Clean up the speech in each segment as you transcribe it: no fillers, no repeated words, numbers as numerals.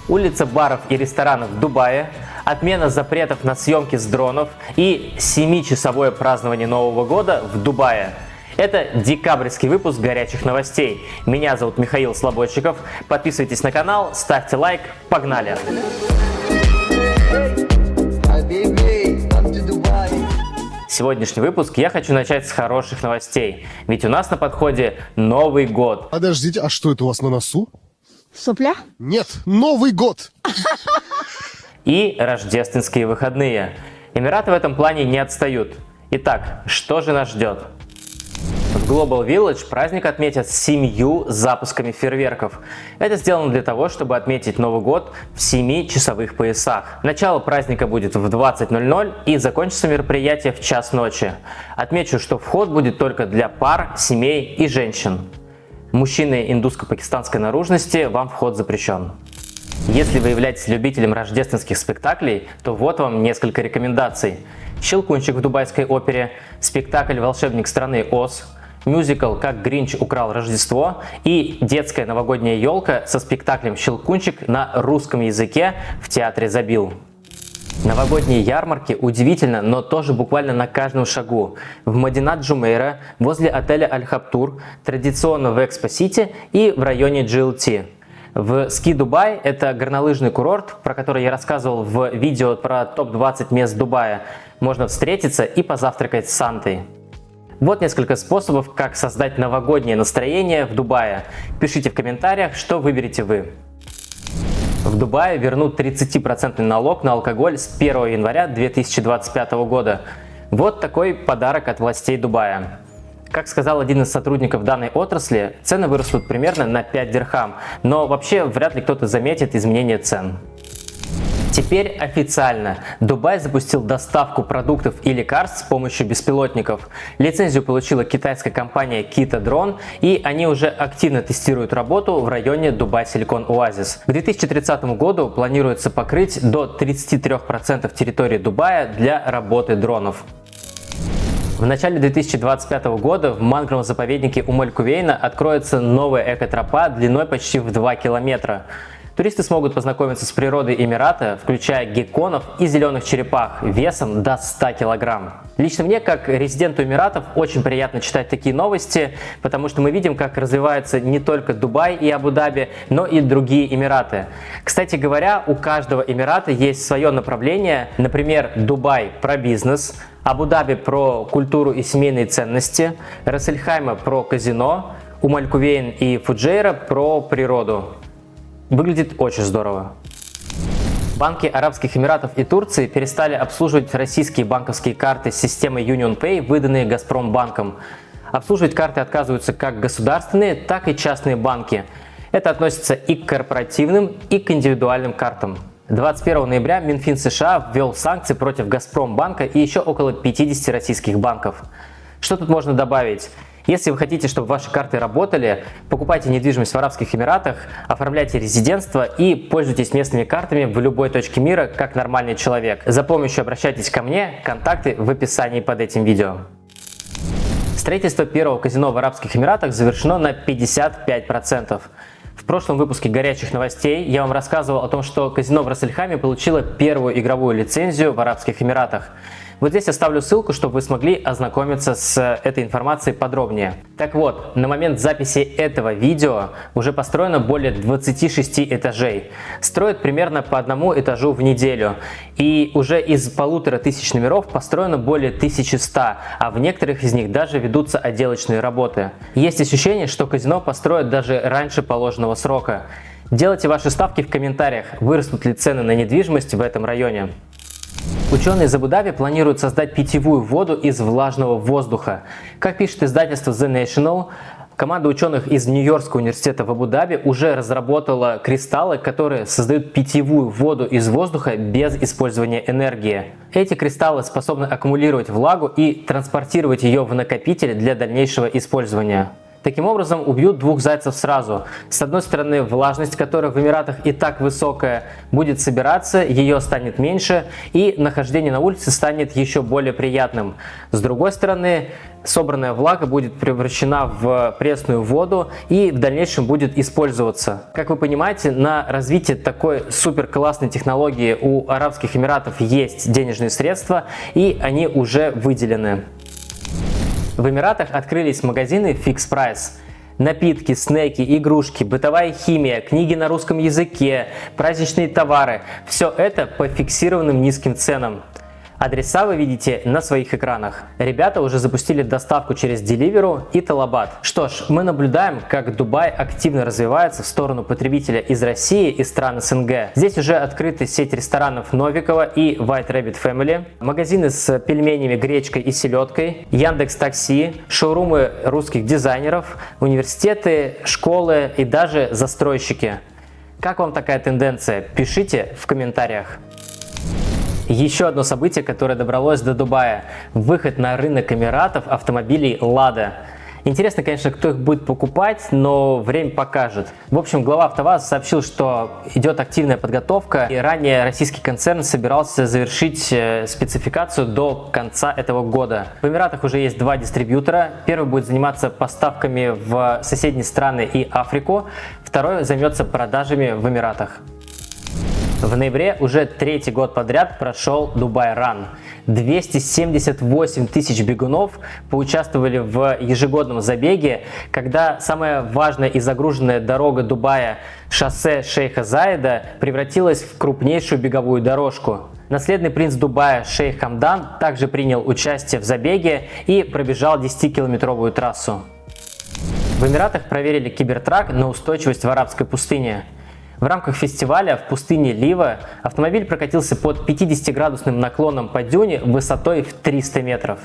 улица баров и ресторанов в Дубае, отмена запретов на съемки с дронов и 7-часовое празднование Нового года в Дубае. Это декабрьский выпуск горячих новостей. Меня зовут Михаил Слободчиков. Подписывайтесь на канал, ставьте лайк. Погнали! Сегодняшний выпуск я хочу начать с хороших новостей. Ведь у нас на подходе Новый год. Подождите, а что это у вас на носу? Сопля? Нет, Новый год! И рождественские выходные. Эмираты в этом плане не отстают. Итак, что же нас ждет? В Global Village праздник отметят 7 запусками фейерверков. Это сделано для того, чтобы отметить Новый год в 7-часовых поясах. Начало праздника будет в 20:00 и закончится мероприятие в час ночи. Отмечу, что вход будет только для пар, семей и женщин. Мужчины индуско-пакистанской наружности, вам вход запрещен. Если вы являетесь любителем рождественских спектаклей, то вот вам несколько рекомендаций. «Щелкунчик» в Дубайской опере, спектакль «Волшебник страны Оз», мюзикл «Как Гринч украл Рождество» и детская новогодняя елка со спектаклем «Щелкунчик» на русском языке в театре «Забил». Новогодние ярмарки удивительно, но тоже буквально на каждом шагу. В Мадинат Джумейра, возле отеля Аль-Хабтур, традиционно в Экспо-Сити и в районе GLT. В Ski Dubai, это горнолыжный курорт, про который я рассказывал в видео про топ-20 мест Дубая, можно встретиться и позавтракать с Сантой. Вот несколько способов, как создать новогоднее настроение в Дубае. Пишите в комментариях, что выберете вы. В Дубае вернут 30% налог на алкоголь с 1 января 2025 года. Вот такой подарок от властей Дубая. Как сказал один из сотрудников данной отрасли, цены вырастут примерно на 5 дирхам, но вообще вряд ли кто-то заметит изменение цен. Теперь официально. Дубай запустил доставку продуктов и лекарств с помощью беспилотников. Лицензию получила китайская компания Kita Drone, и они уже активно тестируют работу в районе Дубай Силикон Оазис. К 2030 году планируется покрыть до 33% территории Дубая для работы дронов. В начале 2025 года в мангровом заповеднике Аль-Кувейна откроется новая экотропа длиной почти в 2 километра. Туристы смогут познакомиться с природой Эмирата, включая гекконов и зеленых черепах весом до 100 килограмм. Лично мне, как резиденту Эмиратов, очень приятно читать такие новости, потому что мы видим, как развиваются не только Дубай и Абу-Даби, но и другие Эмираты. Кстати говоря, у каждого Эмирата есть свое направление, например, Дубай про бизнес, Абу-Даби про культуру и семейные ценности, Рас-эль-Хайма про казино, Аль-Кувейн и Фуджейра про природу. Выглядит очень здорово. Банки Арабских Эмиратов и Турции перестали обслуживать российские банковские карты с системой UnionPay, выданные Газпромбанком. Обслуживать карты отказываются как государственные, так и частные банки. Это относится и к корпоративным, и к индивидуальным картам. 21 ноября Минфин США ввел санкции против Газпромбанка и еще около 50 российских банков. Что тут можно добавить? Если вы хотите, чтобы ваши карты работали, покупайте недвижимость в Арабских Эмиратах, оформляйте резидентство и пользуйтесь местными картами в любой точке мира, как нормальный человек. За помощью обращайтесь ко мне, контакты в описании под этим видео. Строительство первого казино в Арабских Эмиратах завершено на 55%. В прошлом выпуске горячих новостей я вам рассказывал о том, что казино в Рас-эль-Хайме получило первую игровую лицензию в Арабских Эмиратах. Вот здесь оставлю ссылку, чтобы вы смогли ознакомиться с этой информацией подробнее. Так вот, на момент записи этого видео уже построено более 26 этажей. Строят примерно по одному этажу в неделю. И уже из 1500 номеров построено более 1100, а в некоторых из них даже ведутся отделочные работы. Есть ощущение, что казино построят даже раньше положенного срока. Делайте ваши ставки в комментариях, вырастут ли цены на недвижимость в этом районе. Ученые из Абу-Даби планируют создать питьевую воду из влажного воздуха. Как пишет издательство The National, команда ученых из Нью-Йоркского университета в Абу-Даби уже разработала кристаллы, которые создают питьевую воду из воздуха без использования энергии. Эти кристаллы способны аккумулировать влагу и транспортировать ее в накопитель для дальнейшего использования. Таким образом, убьют двух зайцев сразу. С одной стороны, влажность, которая в Эмиратах и так высокая, будет собираться, ее станет меньше, и нахождение на улице станет еще более приятным. С другой стороны, собранная влага будет превращена в пресную воду и в дальнейшем будет использоваться. Как вы понимаете, на развитие такой супер классной технологии у Арабских Эмиратов есть денежные средства, и они уже выделены. В Эмиратах открылись магазины Fix Price. Напитки, снеки, игрушки, бытовая химия, книги на русском языке, праздничные товары – все это по фиксированным низким ценам. Адреса вы видите на своих экранах. Ребята уже запустили доставку через Deliveroo и Talabat. Что ж, мы наблюдаем, как Дубай активно развивается в сторону потребителя из России и стран СНГ. Здесь уже открыты сеть ресторанов Новикова и White Rabbit Family, магазины с пельменями, гречкой и селедкой, Яндекс.Такси, шоурумы русских дизайнеров, университеты, школы и даже застройщики. Как вам такая тенденция? Пишите в комментариях. Еще одно событие, которое добралось до Дубая – выход на рынок Эмиратов автомобилей Lada. Интересно, конечно, кто их будет покупать, но время покажет. В общем, глава АвтоВАЗ сообщил, что идет активная подготовка, и ранее российский концерн собирался завершить спецификацию до конца этого года. В Эмиратах уже есть два дистрибьютора. Первый будет заниматься поставками в соседние страны и Африку, второй займется продажами в Эмиратах. В ноябре уже третий год подряд прошел Dubai Run. 278 тысяч бегунов поучаствовали в ежегодном забеге, когда самая важная и загруженная дорога Дубая, шоссе Шейха Заида, превратилась в крупнейшую беговую дорожку. Наследный принц Дубая шейх Хамдан также принял участие в забеге и пробежал 10-километровую трассу. В Эмиратах проверили кибертрак на устойчивость в арабской пустыне. В рамках фестиваля в пустыне Лива автомобиль прокатился под 50-градусным наклоном по дюне высотой в 300 метров.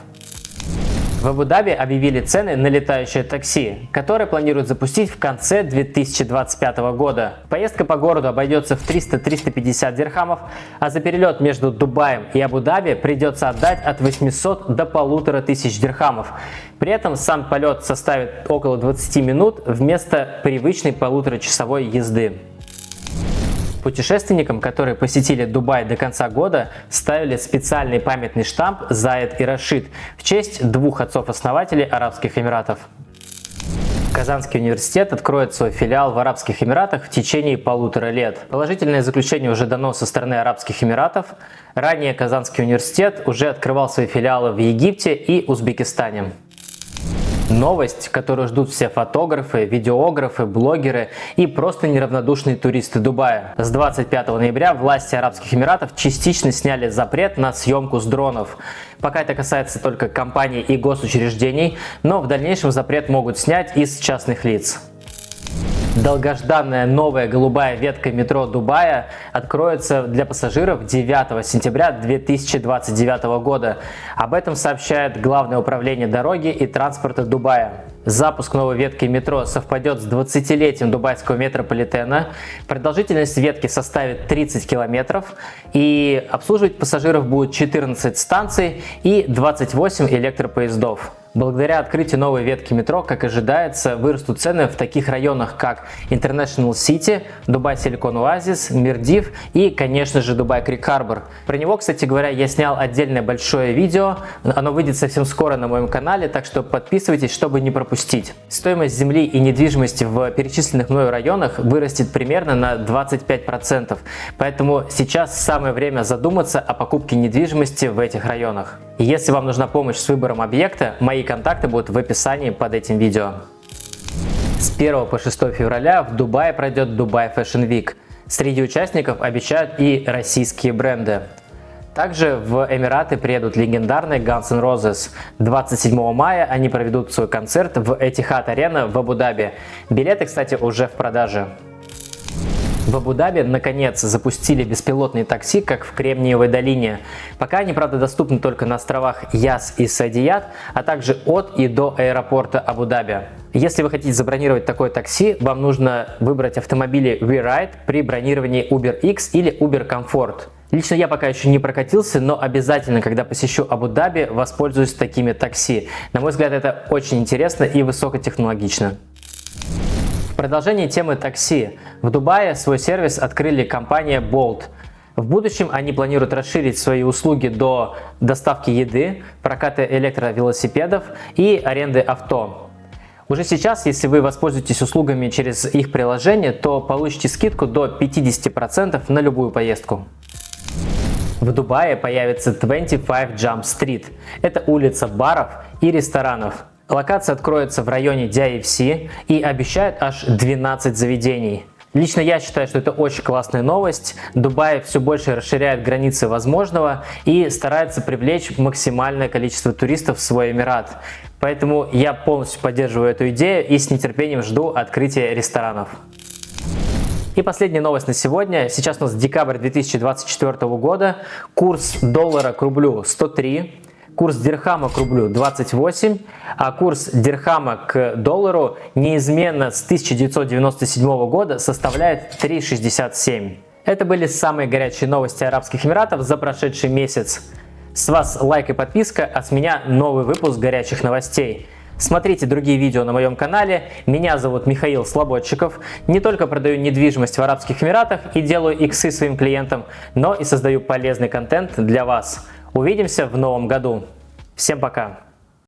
В Абу-Даби объявили цены на летающее такси, которое планируют запустить в конце 2025 года. Поездка по городу обойдется в 300-350 дирхамов, а за перелет между Дубаем и Абу-Даби придется отдать от 800 до 1500 дирхамов. При этом сам полет составит около 20 минут вместо привычной полуторачасовой езды. Путешественникам, которые посетили Дубай до конца года, ставили специальный памятный штамп «Заид и Рашид» в честь двух отцов-основателей Арабских Эмиратов. Казанский университет откроет свой филиал в Арабских Эмиратах в течение 1,5 лет. Положительное заключение уже дано со стороны Арабских Эмиратов. Ранее Казанский университет уже открывал свои филиалы в Египте и Узбекистане. Новость, которую ждут все фотографы, видеографы, блогеры и просто неравнодушные туристы Дубая. С 25 ноября власти Арабских Эмиратов частично сняли запрет на съемку с дронов. Пока это касается только компаний и госучреждений, но в дальнейшем запрет могут снять и с частных лиц. Долгожданная новая голубая ветка метро Дубая откроется для пассажиров 9 сентября 2029 года. Об этом сообщает Главное управление дороги и транспорта Дубая. Запуск новой ветки метро совпадет с 20-летием дубайского метрополитена. Продолжительность ветки составит 30 километров, и обслуживать пассажиров будет 14 станций и 28 электропоездов. Благодаря открытию новой ветки метро, как ожидается, вырастут цены в таких районах, как International City, Дубай Silicon Oasis, Мирдив и, конечно же, Дубай Крик Харбор. Про него, кстати говоря, я снял отдельное большое видео. Оно выйдет совсем скоро на моем канале, так что подписывайтесь, чтобы не пропустить. Стоимость земли и недвижимости в перечисленных мною районах вырастет примерно на 25%. Поэтому сейчас самое время задуматься о покупке недвижимости в этих районах. Если вам нужна помощь с выбором объекта, мои контакты будут в описании под этим видео. С 1 по 6 февраля в Дубае пройдет Dubai Fashion Week. Среди участников обещают и российские бренды. Также в Эмираты приедут легендарные Guns N' Roses. 27 мая они проведут свой концерт в Etihad Arena в Абу-Даби. Билеты, кстати, уже в продаже. В Абу-Даби наконец запустили беспилотные такси, как в Кремниевой долине. Пока они, правда, доступны только на островах Яс и Саадият, а также от и до аэропорта Абу-Даби. Если вы хотите забронировать такое такси, вам нужно выбрать автомобили WeRide при бронировании UberX или Uber Comfort. Лично я пока еще не прокатился, но обязательно, когда посещу Абу-Даби, воспользуюсь такими такси. На мой взгляд, это очень интересно и высокотехнологично. В продолжении темы такси. В Дубае свой сервис открыли компания Bolt. В будущем они планируют расширить свои услуги до доставки еды, проката электровелосипедов и аренды авто. Уже сейчас, если вы воспользуетесь услугами через их приложение, то получите скидку до 50% на любую поездку. В Дубае появится 25 Jump Street. Это улица баров и ресторанов. Локация откроется в районе DIFC и обещают аж 12 заведений. Лично я считаю, что это очень классная новость. Дубай все больше расширяет границы возможного и старается привлечь максимальное количество туристов в свой Эмират. Поэтому я полностью поддерживаю эту идею и с нетерпением жду открытия ресторанов. И последняя новость на сегодня. Сейчас у нас декабрь 2024 года. Курс доллара к рублю 103. Курс дирхама к рублю 28, а курс дирхама к доллару неизменно с 1997 года составляет 3,67. Это были самые горячие новости Арабских Эмиратов за прошедший месяц. С вас лайк и подписка, а с меня новый выпуск горячих новостей. Смотрите другие видео на моем канале. Меня зовут Михаил Слободчиков. Не только продаю недвижимость в Арабских Эмиратах и делаю иксы своим клиентам, но и создаю полезный контент для вас. Увидимся в новом году. Всем пока!